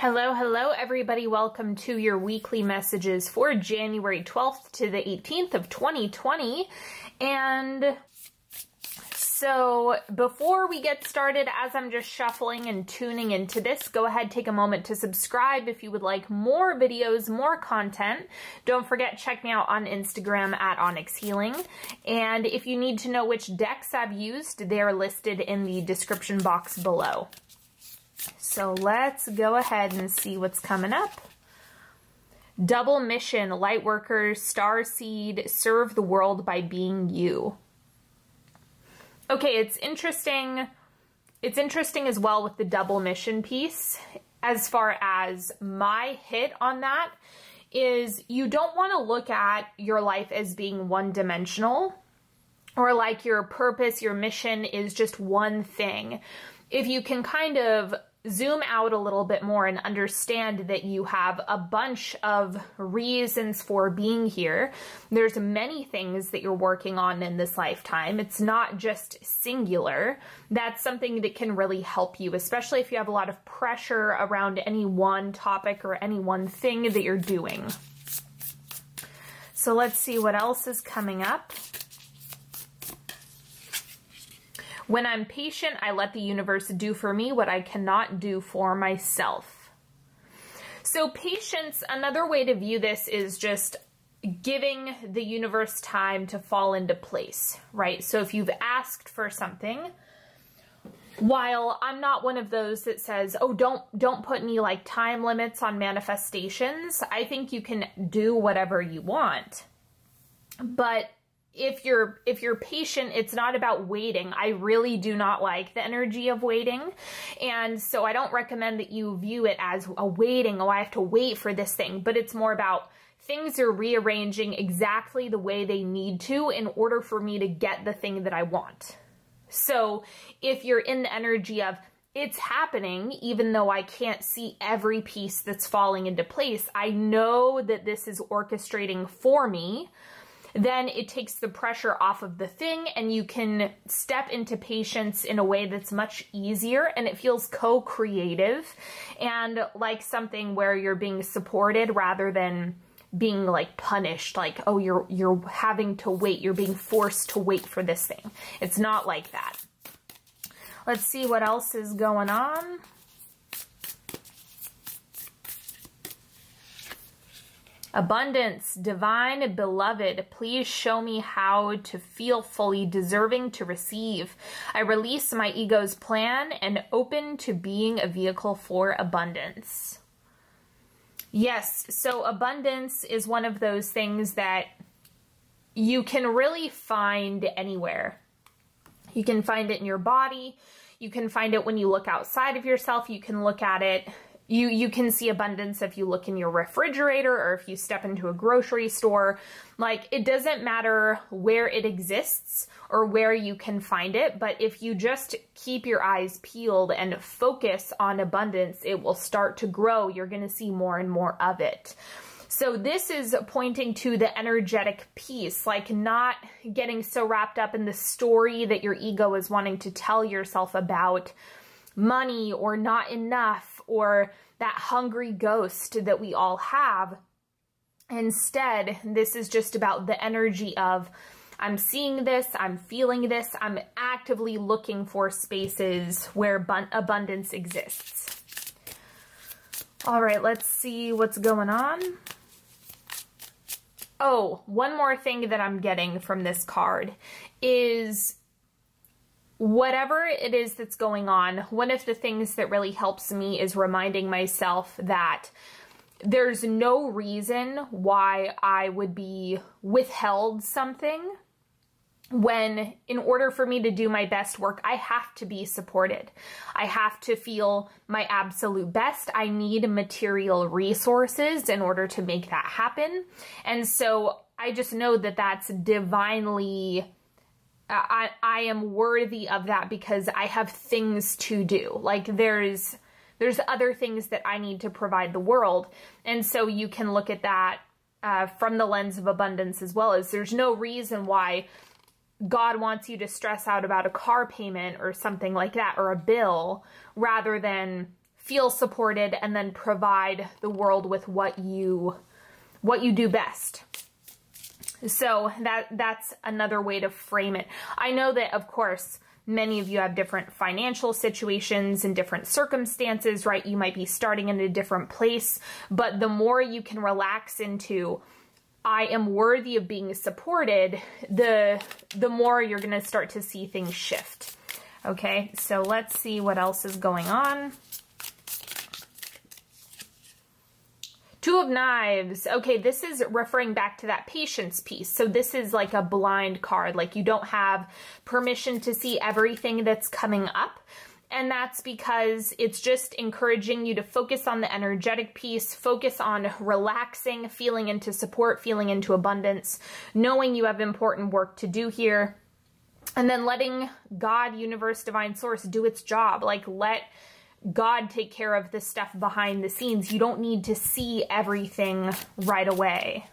Hello, hello everybody. Welcome to your weekly messages for January 12th to the 18th of 2020. And so before we get started, as I'm just shuffling and tuning into this, go ahead, take a moment to subscribe if you would like more videos, more content. Don't forget, check me out on Instagram at Onyx Healing. And if you need to know which decks I've used, they're listed in the description box below. So let's go ahead and see what's coming up. Double mission, Lightworkers, Starseed, serve the world by being you. Okay, it's interesting. It's interesting as well with the double mission piece. As far as my hit on that is, you don't want to look at your life as being one-dimensional, or like your purpose, your mission is just one thing. If you can kind of zoom out a little bit more and understand that you have a bunch of reasons for being here. There's many things that you're working on in this lifetime. It's not just singular. That's something that can really help you, especially if you have a lot of pressure around any one topic or any one thing that you're doing. So let's see what else is coming up. When I'm patient, I let the universe do for me what I cannot do for myself. So patience, another way to view this is just giving the universe time to fall into place, right? So if you've asked for something, while I'm not one of those that says, oh, don't put any like time limits on manifestations, I think you can do whatever you want. But if you're patient, it's not about waiting. I really do not like the energy of waiting. And so I don't recommend that you view it as a waiting, oh, I have to wait for this thing. But it's more about things are rearranging exactly the way they need to in order for me to get the thing that I want. So if you're in the energy of it's happening, even though I can't see every piece that's falling into place, I know that this is orchestrating for me, then it takes the pressure off of the thing and you can step into patience in a way that's much easier, and it feels co-creative and like something where you're being supported rather than being like punished, like, oh, you're having to wait, you're being forced to wait for this thing. It's not like that. Let's see what else is going on. Abundance, divine beloved, please show me how to feel fully deserving to receive. I release my ego's plan and open to being a vehicle for abundance. Yes, so abundance is one of those things that you can really find anywhere. You can find it in your body. You can find it when you look outside of yourself. You can look at it. You can see abundance if you look in your refrigerator or if you step into a grocery store. Like, it doesn't matter where it exists or where you can find it, but if you just keep your eyes peeled and focus on abundance, it will start to grow. You're going to see more and more of it. So this is pointing to the energetic piece, like not getting so wrapped up in the story that your ego is wanting to tell yourself about money or not enough or that hungry ghost that we all have. Instead, this is just about the energy of, I'm seeing this, I'm feeling this, I'm actively looking for spaces where abundance exists. All right, let's see what's going on. Oh, one more thing that I'm getting from this card is whatever it is that's going on, one of the things that really helps me is reminding myself that there's no reason why I would be withheld something when, in order for me to do my best work, I have to be supported. I have to feel my absolute best. I need material resources in order to make that happen. And so I just know that that's divinely, I am worthy of that because I have things to do. Like there's other things that I need to provide the world. And so you can look at that from the lens of abundance as well, as there's no reason why God wants you to stress out about a car payment or something like that, or a bill, rather than feel supported, and then provide the world with what you do best. So that's another way to frame it. I know that, of course, many of you have different financial situations and different circumstances, right? You might be starting in a different place, but the more you can relax into, I am worthy of being supported, the more you're going to start to see things shift. Okay, so let's see what else is going on. Two of Knives. Okay, this is referring back to that patience piece. So this is like a blind card, like you don't have permission to see everything that's coming up. And that's because it's just encouraging you to focus on the energetic piece, focus on relaxing, feeling into support, feeling into abundance, knowing you have important work to do here, and then letting God, universe, divine source do its job. Like, let God take care of the stuff behind the scenes. You don't need to see everything right away.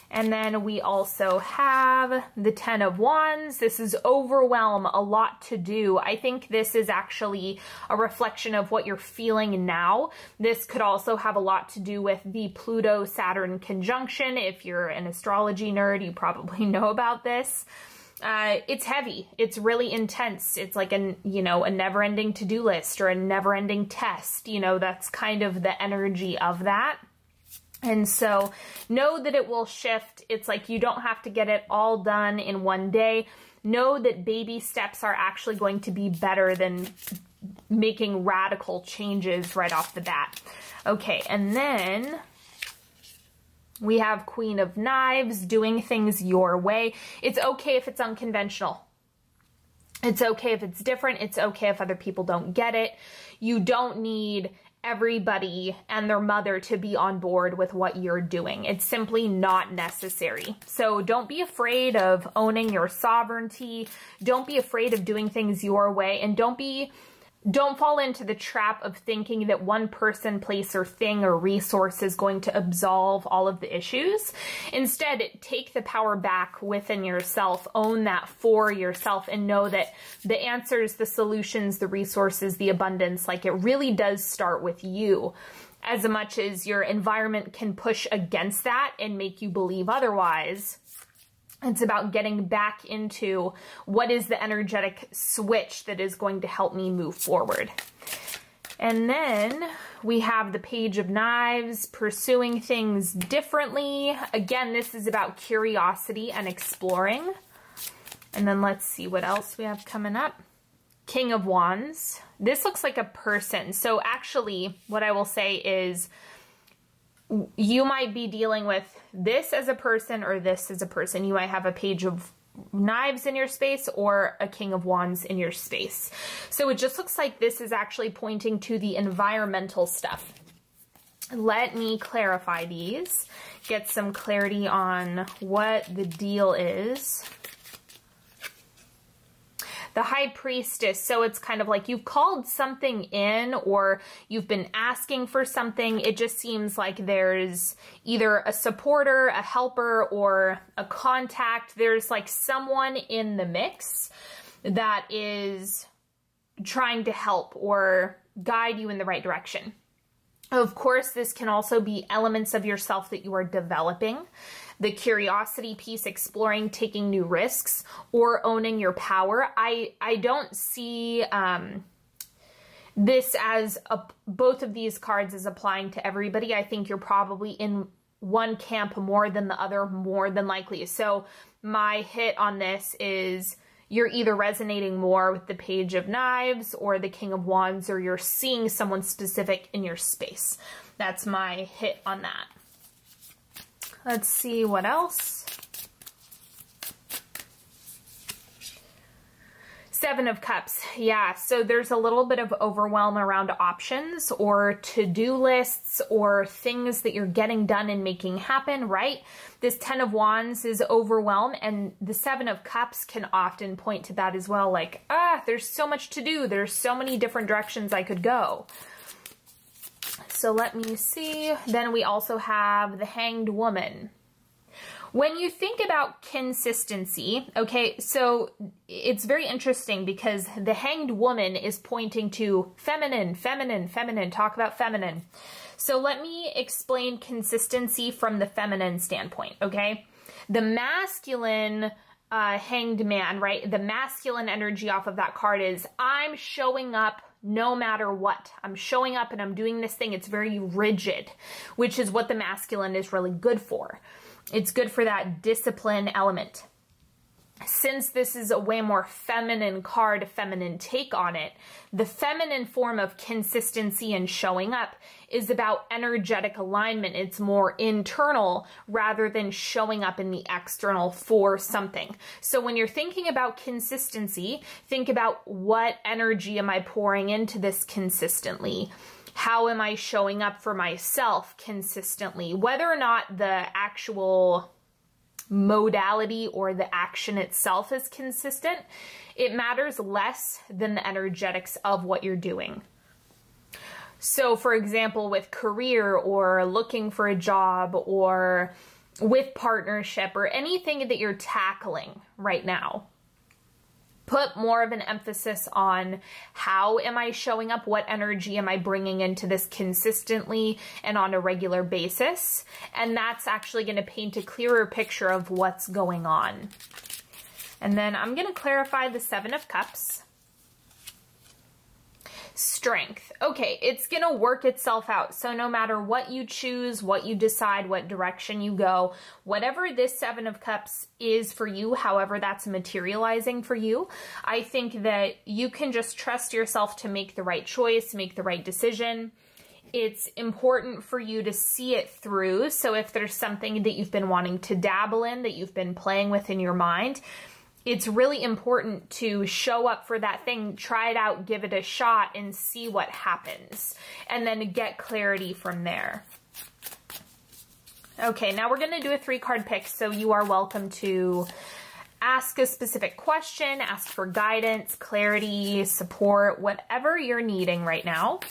And then we also have the 10 of Wands. This is overwhelm, a lot to do. I think this is actually a reflection of what you're feeling now. This could also have a lot to do with the Pluto-Saturn conjunction. If you're an astrology nerd, you probably know about this. It's heavy. It's really intense. It's like a never-ending to-do list or a never-ending test. You know, that's kind of the energy of that. And so know that it will shift. It's like you don't have to get it all done in one day. Know that baby steps are actually going to be better than making radical changes right off the bat. Okay, and then we have Queen of Knives, doing things your way. It's okay if it's unconventional. It's okay if it's different. It's okay if other people don't get it. You don't need everybody and their mother to be on board with what you're doing. It's simply not necessary. So don't be afraid of owning your sovereignty. Don't be afraid of doing things your way, and don't fall into the trap of thinking that one person, place, or thing or resource is going to absolve all of the issues. Instead, take the power back within yourself, own that for yourself, and know that the answers, the solutions, the resources, the abundance, like, it really does start with you. As much as your environment can push against that and make you believe otherwise, it's about getting back into what is the energetic switch that is going to help me move forward. And then we have the Page of Knives, pursuing things differently. Again, this is about curiosity and exploring. And then let's see what else we have coming up. King of Wands. This looks like a person. So actually, what I will say is, you might be dealing with this as a person or this as a person. You might have a Page of Knives in your space or a King of Wands in your space. So it just looks like this is actually pointing to the environmental stuff. Let me clarify these, get some clarity on what the deal is. The High Priestess, so it's kind of like you've called something in, or you've been asking for something. It just seems like there's either a supporter, a helper, or a contact. There's like someone in the mix that is trying to help or guide you in the right direction. Of course, this can also be elements of yourself that you are developing. The curiosity piece, exploring, taking new risks, or owning your power. I don't see this as both of these cards as applying to everybody. I think you're probably in one camp more than the other, more than likely. So my hit on this is you're either resonating more with the Page of Knives or the King of Wands, or you're seeing someone specific in your space. That's my hit on that. Let's see what else. Seven of Cups. Yeah, so there's a little bit of overwhelm around options or to-do lists or things that you're getting done and making happen, right? This 10 of Wands is overwhelm, and the 7 of Cups can often point to that as well. Like, there's so much to do. There's so many different directions I could go. So let me see. Then we also have the Hanged Woman. When you think about consistency, okay, so it's very interesting because the Hanged Woman is pointing to feminine, feminine, feminine, talk about feminine. So let me explain consistency from the feminine standpoint, okay? The masculine Hanged Man, right? The masculine energy off of that card is, I'm showing up no matter what. I'm showing up and I'm doing this thing. It's very rigid, which is what the masculine is really good for. It's good for that discipline element. Since this is a way more feminine card, feminine take on it, the feminine form of consistency and showing up is about energetic alignment. It's more internal rather than showing up in the external for something. So when you're thinking about consistency, think about what energy am I pouring into this consistently? How am I showing up for myself consistently? Whether or not the actual modality or the action itself is consistent, it matters less than the energetics of what you're doing. So for example, with career or looking for a job or with partnership or anything that you're tackling right now, put more of an emphasis on how am I showing up? What energy am I bringing into this consistently and on a regular basis? And that's actually going to paint a clearer picture of what's going on. And then I'm going to clarify the Seven of Cups. Strength. Okay, it's going to work itself out. So no matter what you choose, what you decide, what direction you go, whatever this Seven of Cups is for you, however that's materializing for you, I think that you can just trust yourself to make the right choice, make the right decision. It's important for you to see it through. So if there's something that you've been wanting to dabble in, that you've been playing with in your mind, it's really important to show up for that thing, try it out, give it a shot, and see what happens, and then get clarity from there. Okay, now we're going to do a 3-card pick, so you are welcome to ask a specific question, ask for guidance, clarity, support, whatever you're needing right now.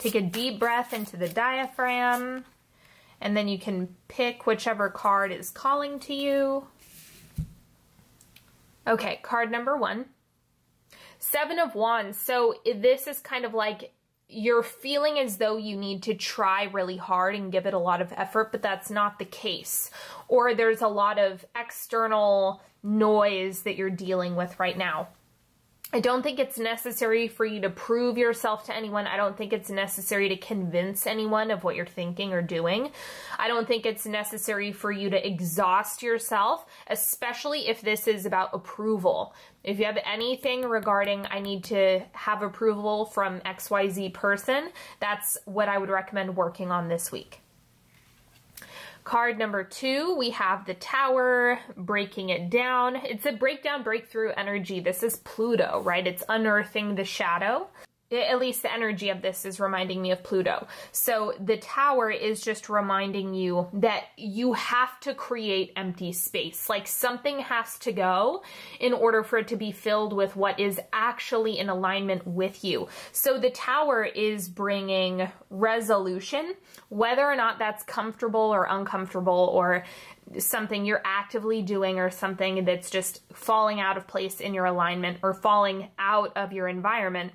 Take a deep breath into the diaphragm. And then you can pick whichever card is calling to you. Okay, card number 1. Seven of Wands. So this is kind of like you're feeling as though you need to try really hard and give it a lot of effort, but that's not the case. Or there's a lot of external noise that you're dealing with right now. I don't think it's necessary for you to prove yourself to anyone. I don't think it's necessary to convince anyone of what you're thinking or doing. I don't think it's necessary for you to exhaust yourself, especially if this is about approval. If you have anything regarding, I need to have approval from XYZ person, that's what I would recommend working on this week. Card number 2, we have the Tower, breaking it down. It's a breakdown, breakthrough energy. This is Pluto, right? It's unearthing the shadow. At least the energy of this is reminding me of Pluto. So the Tower is just reminding you that you have to create empty space. Like something has to go in order for it to be filled with what is actually in alignment with you. So the Tower is bringing resolution, whether or not that's comfortable or uncomfortable or something you're actively doing or something that's just falling out of place in your alignment or falling out of your environment.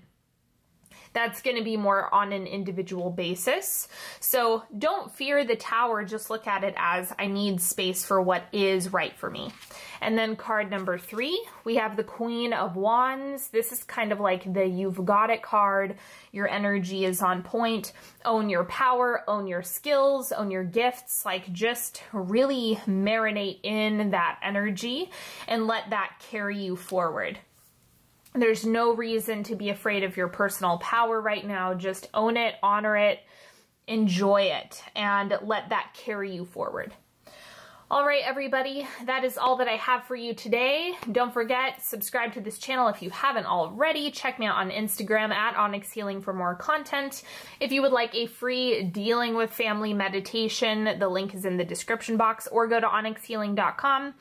That's going to be more on an individual basis. So don't fear the Tower. Just look at it as I need space for what is right for me. And then card number 3, we have the Queen of Wands. This is kind of like the you've got it card. Your energy is on point. Own your power, own your skills, own your gifts. Like just really marinate in that energy and let that carry you forward. There's no reason to be afraid of your personal power right now. Just own it, honor it, enjoy it, and let that carry you forward. All right, everybody, that is all that I have for you today. Don't forget, subscribe to this channel if you haven't already. Check me out on Instagram at Onyx Healing for more content. If you would like a free Dealing with Family meditation, the link is in the description box, or go to onyxhealing.com.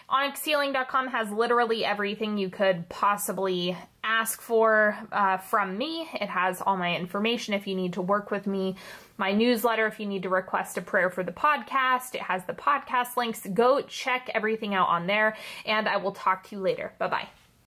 OnyxHealing.com has literally everything you could possibly ask for from me. It has all my information if you need to work with me. My newsletter, if you need to request a prayer for the podcast. It has the podcast links. Go check everything out on there, and I will talk to you later. Bye-bye.